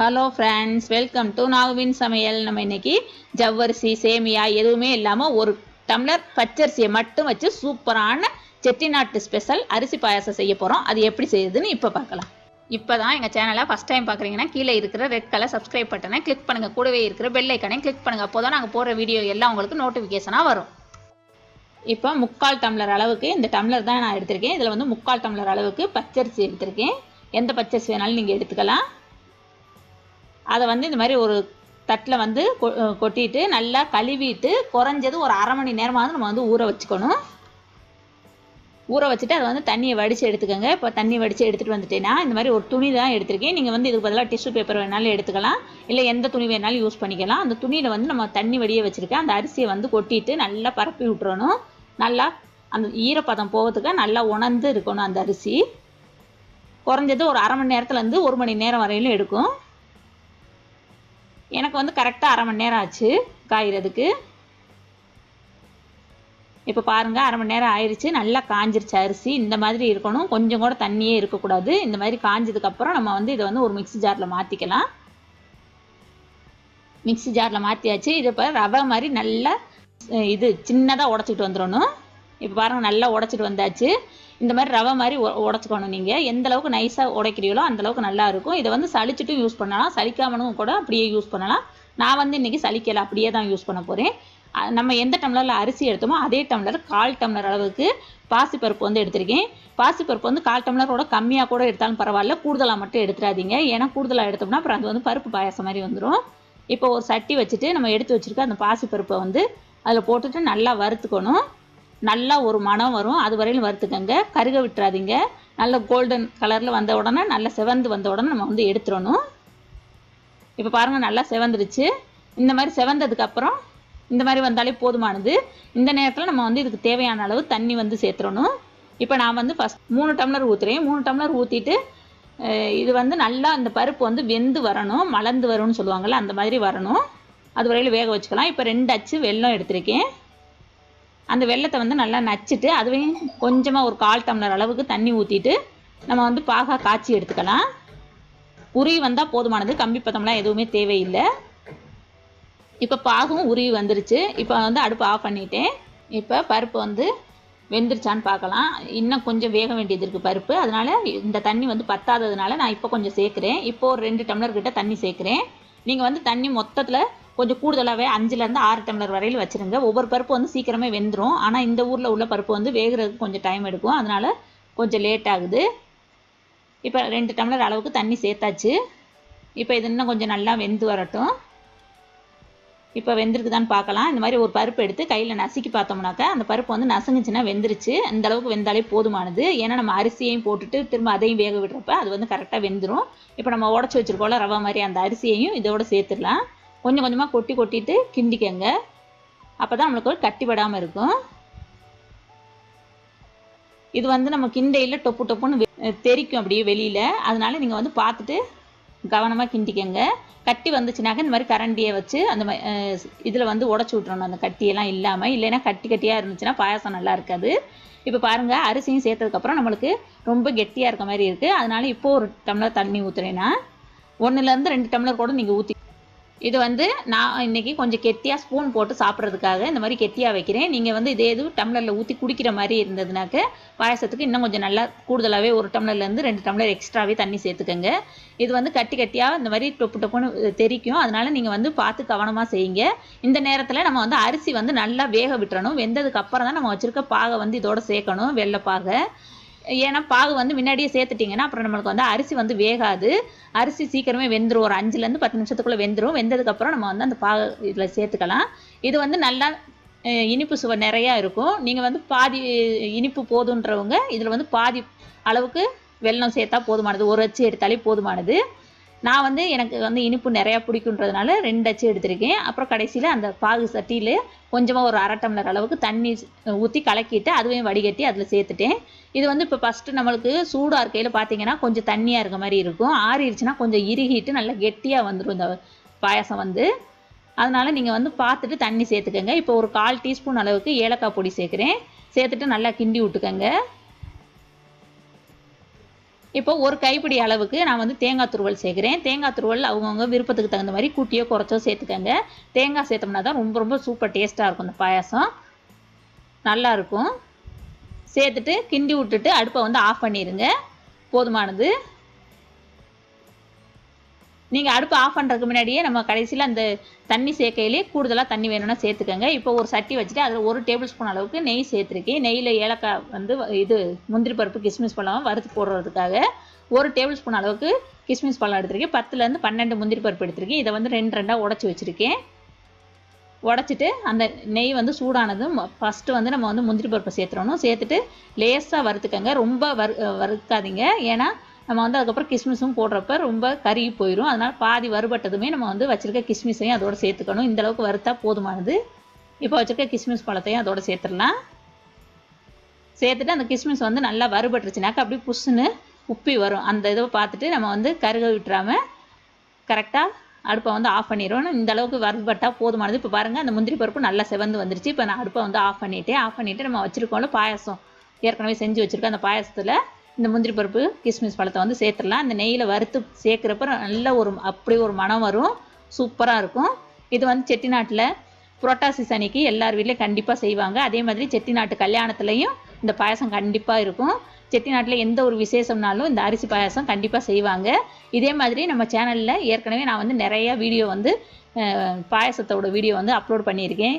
Hello friends, welcome to நாகுவின் சமையல். நம்ம இன்னைக்கு ஜவ்வரிசி சேமியா எதுவுமே இல்லாமல் ஒரு டம்ளர் பச்சரிசியை மட்டும் வச்சு சூப்பரான செட்டிநாட்டு ஸ்பெஷல் அரிசி பாயாசம் செய்ய போகிறோம். அது எப்படி செய்யுதுன்னு இப்போ பார்க்கலாம். இப்போ தான் எங்கள் சேனலை ஃபஸ்ட் டைம் பார்க்குறீங்கன்னா கீழே இருக்கிற ரெட் கலர் சப்ஸ்கிரைப் பட்டனை கிளிக் பண்ணுங்கள். கூடவே இருக்கிற பெல் ஐக்கனையும் கிளிக் பண்ணுங்கள். அப்போ தான் நாங்கள் போடுற வீடியோ எல்லாம் உங்களுக்கு நோட்டிஃபிகேஷனாக வரும். இப்போ 3/4 டம்ளர் அளவுக்கு இந்த டம்ளர் தான் நான் எடுத்திருக்கேன். இதில் வந்து 3/4 டம்ளர் அளவுக்கு பச்சரிசி எடுத்திருக்கேன். எந்த பச்சரிசி வேணாலும் நீங்கள் எடுத்துக்கலாம். அதை வந்து இந்த மாதிரி ஒரு தட்டில் வந்து கொட்டிட்டு நல்லா கழுவிட்டு குறைஞ்சது ஒரு அரை மணி நேரமாவது நம்ம வந்து ஊற வச்சுக்கணும். ஊற வச்சுட்டு அதை வந்து தண்ணியை வடித்து எடுத்துக்கோங்க. இப்போ தண்ணி வடித்து எடுத்துகிட்டு வந்துட்டேன்னா இந்த மாதிரி ஒரு துணி தான் எடுத்திருக்கேன். நீங்கள் வந்து இதுக்கு பதிலாக டிஷ்யூ பேப்பர் வேணாலும் எடுத்துக்கலாம், இல்லை எந்த துணி வேணாலும் யூஸ் பண்ணிக்கலாம். அந்த துணியில் வந்து நம்ம தண்ணி வடிய வச்சுருக்கேன். அந்த அரிசியை வந்து கொட்டிட்டு நல்லா பரப்பி விட்டுறணும். நல்லா அந்த ஈரப்பதம் போகிறதுக்கு நல்லா உணர்ந்து இருக்கணும். அந்த அரிசி குறைஞ்சது ஒரு அரை மணி நேரத்துலேருந்து 1 மணி நேரம் வரையிலும் எடுக்கும். எனக்கு வந்து கரெக்டாக அரை மணி நேரம் ஆச்சு காய்கிறதுக்கு. இப்போ பாருங்கள், அரை மணி நேரம் ஆயிடுச்சு. நல்லா காஞ்சிருச்சு அரிசி. இந்த மாதிரி இருக்கணும், கொஞ்சம் கூட தண்ணியே இருக்கக்கூடாது. இந்த மாதிரி காஞ்சதுக்கப்புறம் நம்ம வந்து இதை வந்து ஒரு மிக்ஸி ஜாரில் மாற்றிக்கலாம். மிக்ஸி ஜாரில் மாற்றியாச்சு. இது இப்போ ரவை மாதிரி நல்லா இது சின்னதாக உடச்சிட்டு வந்துடணும். இப்போ பாருங்கள், நல்லா உடச்சிட்டு வந்தாச்சு. இந்த மாதிரி ரவை மாதிரி உடச்சிக்கணும். நீங்கள் எந்த அளவுக்கு நைஸாக உடைக்கிறீங்களோ அந்தளவுக்கு நல்லா இருக்கும். இதை வந்து சளிச்சுட்டும் யூஸ் பண்ணலாம், சளிக்காமலும் கூட அப்படியே யூஸ் பண்ணலாம். நான் வந்து இன்றைக்கி சளிக்கலை, அப்படியே தான் யூஸ் பண்ண போகிறேன். நம்ம எந்த டம்ளரில் அரிசி எடுத்தோமோ அதே டம்ளர் 1/4 டம்ளர் அளவுக்கு பாசிப்பருப்பு வந்து எடுத்திருக்கேன். பாசிப்பருப்பு வந்து 1/4 டம்ளரோட கம்மியாக கூட எடுத்தாலும் பரவாயில்ல, கூடுதலாக மட்டும் எடுத்துடாதீங்க. ஏன்னா கூடுதலாக எடுத்தோம்னா அப்புறம் அது வந்து பருப்பு பாயாசம் மாதிரி வந்துடும். இப்போ ஒரு சட்டி வச்சுட்டு நம்ம எடுத்து வச்சுருக்க அந்த பாசிப்பருப்பை வந்து அதில் போட்டுட்டு நல்லா வறுத்துக்கணும். நல்லா ஒரு மணம் வரும், அது வரையிலும் வறுத்துக்கங்க. கருக விட்டுறாதீங்க. நல்ல கோல்டன் கலரில் வந்த உடனே நல்லா செவந்து வந்த உடனே நம்ம வந்து எடுத்துடணும். இப்போ பாருங்கள், நல்லா செவந்துருச்சு. இந்த மாதிரி செவந்ததுக்கப்புறம் இந்த மாதிரி வந்தாலே போதுமானது. இந்த நேரத்தில் நம்ம வந்து இதுக்கு தேவையான அளவு தண்ணி வந்து சேர்த்துடணும். இப்போ நான் வந்து ஃபஸ்ட் 3 டம்ளர் ஊற்றுறேன். 3 டம்ளர் ஊற்றிட்டு இது வந்து நல்லா இந்த பருப்பு வந்து வெந்து வரணும், மலர்ந்து வரும்னு சொல்லுவாங்கள்ல, அந்த மாதிரி வரணும். அது வரையிலும் வேக வச்சுக்கலாம். இப்போ 2 அச்சு வெல்லம் எடுத்திருக்கேன். அந்த வெல்லத்தை வந்து நல்லா நச்சுட்டு அதுவையும் கொஞ்சமாக ஒரு 1/4 டம்ளர் அளவுக்கு தண்ணி ஊற்றிட்டு நம்ம வந்து பாகா காய்ச்சி எடுத்துக்கலாம். உருவி வந்தால் போதுமானது, கம்பி பதம்லாம் எதுவுமே தேவையில்லை. இப்போ பாகும் உருவி வந்துருச்சு. இப்போ வந்து அடுப்பு ஆஃப் பண்ணிட்டேன். இப்போ பருப்பு வந்து வெந்துருச்சான்னு பார்க்கலாம். இன்னும் கொஞ்சம் வேக வேண்டியது இருக்குது பருப்பு. அதனால் இந்த தண்ணி வந்து பத்தாததுனால நான் இப்போ கொஞ்சம் சேர்க்குறேன். இப்போ ஒரு 2 டம்ளர் கிட்ட தண்ணி சேர்க்குறேன். நீங்கள் வந்து தண்ணி மொத்தத்தில் கொஞ்சம் கூடுதலாகவே 5லேருந்து 6 டம்ளர் வரையில் வச்சுருங்க. ஒவ்வொரு பருப்பு வந்து சீக்கிரமே வெந்துடும். ஆனால் இந்த ஊரில் உள்ள பருப்பு வந்து வேகிறதுக்கு கொஞ்சம் டைம் எடுக்கும், அதனால் கொஞ்சம் லேட் ஆகுது. இப்போ 2 டம்ளர் அளவுக்கு தண்ணி சேர்த்தாச்சு. இப்போ இது இன்னும் கொஞ்சம் நல்லா வெந்து வரட்டும். இப்போ வெந்திருக்குதான்னு பார்க்கலாம். இந்த மாதிரி ஒரு பருப்பு எடுத்து கையில் நசுக்கி பார்த்தோம்னாக்கா அந்த பருப்பு வந்து நசுங்குச்சுன்னா வெந்துருச்சு. இந்த அளவுக்கு வெந்தாலே போதுமானது. ஏன்னா நம்ம அரிசியையும் போட்டுட்டு திரும்ப அதையும் வேக விடுறப்ப அது வந்து கரெக்டாக வெந்துடும். இப்போ நம்ம உடச்சி வச்சுருக்கோம்ல ரவை மாதிரி, அந்த அரிசியையும் இதோடு சேர்த்துடலாம். கொஞ்சம் கொஞ்சமாக கொட்டிட்டு கிண்டிக்கங்க. அப்போ தான் நம்மளுக்கு கட்டிப்படாமல் இருக்கும். இது வந்து நம்ம கிண்டையில் டொப்புன்னு தெரிக்கும் அப்படியே வெளியில். அதனால நீங்கள் வந்து பார்த்துட்டு கவனமாக கிண்டிக்கங்க. கட்டி வந்துச்சுனாக்க இந்த மாதிரி கரண்டியை வச்சு அந்த இதில் வந்து உடச்சி விட்றணும், அந்த கட்டியெல்லாம் இல்லாமல். இல்லைன்னா கட்டியாக இருந்துச்சுன்னா பாயாசம் நல்லா இருக்காது. இப்போ பாருங்கள், அரிசியும் சேர்த்ததுக்கப்புறம் நம்மளுக்கு ரொம்ப கெட்டியாக இருக்க மாதிரி இருக்குது. அதனால இப்போது ஒரு டம்ளர் தண்ணி ஊற்றுறேன்னா 1லேருந்து 2 டம்ளர் கூட நீங்கள் ஊற்றி. இது வந்து நான் இன்றைக்கி கொஞ்சம் கெட்டியாக ஸ்பூன் போட்டு சாப்பிட்றதுக்காக இந்த மாதிரி கெட்டியாக வைக்கிறேன். நீங்கள் வந்து இதே டம்ளரில் ஊற்றி குடிக்கிற மாதிரி இருந்ததுனாக்க பாயசத்துக்கு இன்னும் கொஞ்சம் நல்லா கூடுதலாகவே 1 டம்ளர்லேருந்து 2 டம்ளர் எக்ஸ்ட்ராவே தண்ணி சேர்த்துக்கங்க. இது வந்து கட்டியாக இந்த மாதிரி டொப்புன்னு தெரிக்கும். அதனால் நீங்கள் வந்து பார்த்து கவனமாக செய்யுங்க. இந்த நேரத்தில் நம்ம வந்து அரிசி வந்து நல்லா வேக விட்டுறணும். வெந்ததுக்கு அப்புறம் தான் நம்ம வச்சுருக்க பாகை வந்து இதோட சேர்க்கணும், வெள்ளைப்பாகை. ஏன்னா பாகு வந்து முன்னாடியே சேர்த்துட்டிங்கன்னா அப்புறம் நம்மளுக்கு வந்து அரிசி வந்து வேகாது. அரிசி சீக்கிரமே வெந்துடும், ஒரு 5லேருந்து 10 நிமிஷத்துக்குள்ளே வெந்துடும். வெந்ததுக்கப்புறம் நம்ம வந்து அந்த பாகு இதில் சேர்த்துக்கலாம். இது வந்து நல்லா இனிப்பு சுவை நிறையா இருக்கும். நீங்கள் வந்து பாதி இனிப்பு போதுன்றவங்க இதில் வந்து பாதி அளவுக்கு வெல்லம் சேர்த்தா போதுமானது. 1 அச்சு எடுத்தாலே போதுமானது. நான் வந்து எனக்கு வந்து இனிப்பு நிறையா பிடிக்குன்றதுனால 2 அச்சு எடுத்திருக்கேன். அப்புறம் கடைசியில் அந்த பாகு சட்டியில் கொஞ்சமாக ஒரு அரை டம்ளர் அளவுக்கு தண்ணி ஊற்றி கலக்கிட்டு அதுவையும் வடிகட்டி அதில் சேர்த்துட்டேன். இது வந்து இப்போ ஃபஸ்ட்டு நம்மளுக்கு சூடாக இருக்கையில் பார்த்தீங்கன்னா கொஞ்சம் தண்ணியாக இருக்க மாதிரி இருக்கும். ஆறிடுச்சுன்னா கொஞ்சம் இறுகிட்டு நல்லா கெட்டியாக வந்துடும் இந்த பாயாசம் வந்து. அதனால் நீங்கள் வந்து பார்த்துட்டு தண்ணி சேர்த்துக்கங்க. இப்போ ஒரு 1/4 டீஸ்பூன் அளவுக்கு ஏலக்காய் பொடி சேர்க்குறேன். சேர்த்துட்டு நல்லா கிண்டி விட்டுக்கங்க. இப்போ ஒரு கைப்பிடி அளவுக்கு நான் வந்து தேங்காய் துருவல் சேர்க்குறேன். தேங்காய் துருவல் அவங்கவுங்க விருப்பத்துக்கு தகுந்த மாதிரி கூட்டியோ குறைச்சோ சேர்த்துக்கங்க. தேங்காய் சேர்த்தோம்னா தான் ரொம்ப ரொம்ப சூப்பர் டேஸ்ட்டாக இருக்கும் இந்த பாயாசம். நல்லாயிருக்கும். சேர்த்துட்டு கிண்டி விட்டுட்டு அடுப்பை வந்து ஆஃப் பண்ணிடுங்க. போதுமானது. நீங்கள் அடுப்பு ஆஃப் பண்ணுறதுக்கு முன்னாடியே நம்ம கடைசியில் அந்த தண்ணி சேர்க்கையிலே கூடுதலாக தண்ணி வேணும்னா சேர்த்துக்கங்க. இப்போ ஒரு சட்டி வச்சுட்டு அதில் 1 டேபிள் ஸ்பூன் அளவுக்கு நெய் சேர்த்துருக்கேன். நெய்யில் ஏலக்காய் வந்து இது முந்திரி பருப்பு கிஸ்மிஸ் பழம் வறுத்து போடுறதுக்காக 1 டேபிள் ஸ்பூன் அளவுக்கு கிஸ்மிஸ் பழம் எடுத்திருக்கேன். 10லேருந்து 12 முந்திரி பருப்பு எடுத்திருக்கேன். இதை வந்து 2 உடச்சி வச்சுருக்கேன். உடச்சிட்டு அந்த நெய் வந்து சூடானதும் ஃபஸ்ட்டு வந்து நம்ம வந்து முந்திரி பருப்பை சேர்த்துறணும். சேர்த்துட்டு லேசாக வறுத்துக்கங்க. ரொம்ப வறுக்காதீங்க. ஏன்னா நம்ம வந்து அதுக்கப்புறம் கிஸ்மிஸும் போடுறப்ப ரொம்ப கருகி போயிடும். அதனால் பாதி வறுபட்டதுமே நம்ம வந்து வச்சுருக்க கிஸ்மிஸையும் அதோடு சேர்த்துக்கணும். இந்தளவுக்கு வறுத்தா போதுமானது. இப்போ வச்சுருக்க கிஸ்மிஸ் பழத்தையும் அதோடு சேர்த்துடலாம். சேர்த்துட்டு அந்த கிஸ்மிஸ் வந்து நல்லா வறுபட்டுருச்சுனாக்கா அப்படியே புஷ்ஷுன்னு உப்பி வரும். அந்த இதை பார்த்துட்டு நம்ம வந்து கருக விட்டுறாமல் கரெக்டாக அடுப்பை வந்து ஆஃப் பண்ணிடுவோம். இந்த அளவுக்கு வறுபட்டால் போதுமானது. இப்போ பாருங்கள் அந்த முந்திரி பருப்பு நல்லா செவந்து வந்துருச்சு. இப்போ நான் அடுப்பை வந்து ஆஃப் பண்ணிவிட்டு நம்ம வச்சுருக்கோம்ல பாயாசம் ஏற்கனவே செஞ்சு வச்சுருக்கோம். அந்த பாயாசத்தில் இந்த முந்திரி பருப்பு கிஸ்மிஸ் பழத்தை வந்து சேர்த்துடலாம். அந்த நெய்யில் வறுத்து சேர்க்குறப்ப நல்ல அப்படி ஒரு மனம் வரும். சூப்பராக இருக்கும். இது வந்து செட்டிநாட்டில் புரட்டாசி சனிக்கு எல்லார் வீட்லேயும் கண்டிப்பாக செய்வாங்க. அதே மாதிரி செட்டிநாட்டு கல்யாணத்துலேயும் இந்த பாயாசம் கண்டிப்பாக இருக்கும். செட்டிநாட்டில் எந்த ஒரு விசேஷம்னாலும் இந்த அரிசி பாயாசம் கண்டிப்பாக செய்வாங்க. இதே மாதிரி நம்ம சேனலில் ஏற்கனவே நான் வந்து நிறையா வீடியோ வந்து பாயாசத்தோட வீடியோ வந்து அப்லோட் பண்ணியிருக்கேன்.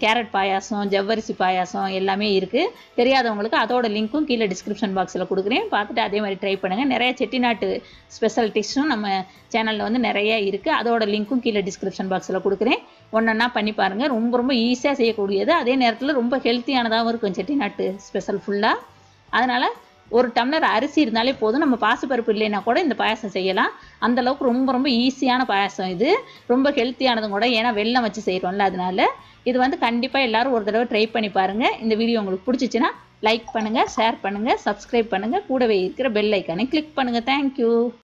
கேரட் பாயாசம், ஜவ்வரிசி பாயாசம் எல்லாமே இருக்குது. தெரியாதவங்களுக்கு அதோட லிங்க்கும் கீழே டிஸ்கிரிப்ஷன் பாக்ஸில் கொடுக்குறேன். பார்த்துட்டு அதே மாதிரி ட்ரை பண்ணுங்கள். நிறைய செட்டிநாட்டு ஸ்பெஷல் டிஷ்ஷும் நம்ம சேனலில் வந்து நிறைய இருக்குது. அதோட லிங்க்கும் கீழே டிஸ்கிரிப்ஷன் பாக்ஸில் கொடுக்குறேன். ஒன்றா பண்ணி பாருங்கள். ரொம்ப ரொம்ப ஈஸியாக செய்யக்கூடியது. அதே நேரத்தில் ரொம்ப ஹெல்த்தியானதாகவும் இருக்கும் செட்டிநாட்டு ஸ்பெஷல் ஃபுல்லாக. அதனால் 1 டம்ளர் அரிசி இருந்தாலே போதும். நம்ம பாசிப்பருப்பு இல்லைன்னா கூட இந்த பாயாசம் செய்யலாம். அந்தளவுக்கு ரொம்ப ரொம்ப ஈஸியான பாயாசம் இது. ரொம்ப ஹெல்த்தியானதும் கூட. ஏன்னா வெல்லம் வச்சு செய்கிறோம்ல, அதனால இது வந்து கண்டிப்பாக எல்லோரும் ஒரு தடவை ட்ரை பண்ணி பாருங்கள். இந்த வீடியோ உங்களுக்கு பிடிச்சிச்சின்னா லைக் பண்ணுங்கள், ஷேர் பண்ணுங்கள், சப்ஸ்கிரைப் பண்ணுங்கள். கூடவே இருக்கிற பெல் ஐக்கானை கிளிக் பண்ணுங்கள். தேங்க்யூ.